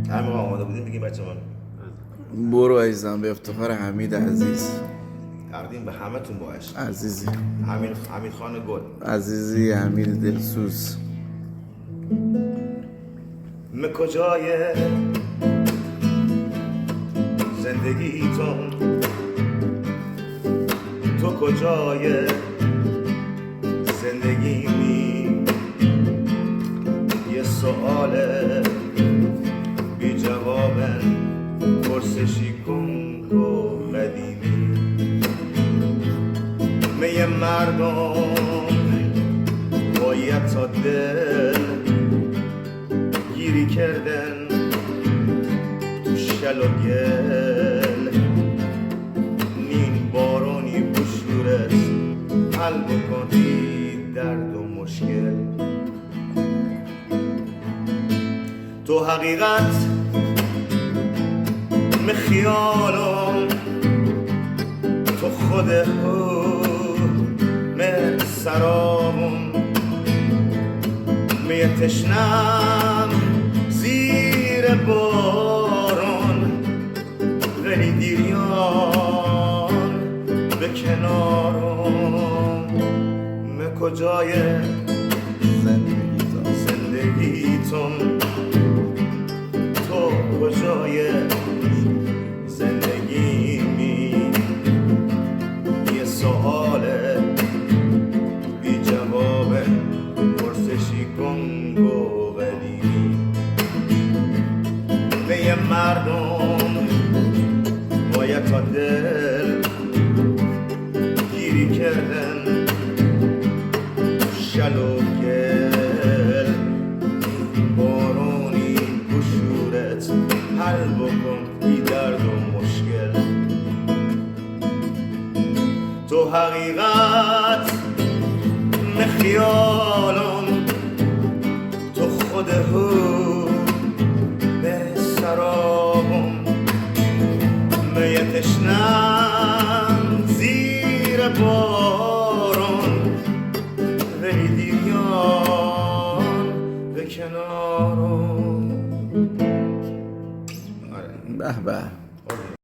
هر موقع آماده بودیم بگیم بچه من. برو عزیزم، به افتخار حمید عزیز. تقدیم به همه تون با عشق. عزیزی حمید خان گل. عزیزی حمید دلسوز. کجای زندگیتون، تو کجای زندگیمی، یه سؤال بی جوابن، پرسشی کنگ و قدیمی. می مردم باید تا دل گیری کردن تو شل و گل، نین بارونی بشورت حل بکنی درد و مشکل. تو حقیقت می خیالم، تو خود می سرامم، می تشنم زیر بارون، ولی دیریان به کنارم. می کجای زندگیتون، تو کجای زندگیمی، یه سؤال بی جوابه، پرسشی کنگ و قدیمی. به مردم باید تا دل گیری کردن شل و گل، بارونی بشورت حل بکن بی درد و مشکل. تو حقیقت خیالم، تو خود به سرابم، می تشنم زیر بارون، ولی دیریان به کنارم. به به.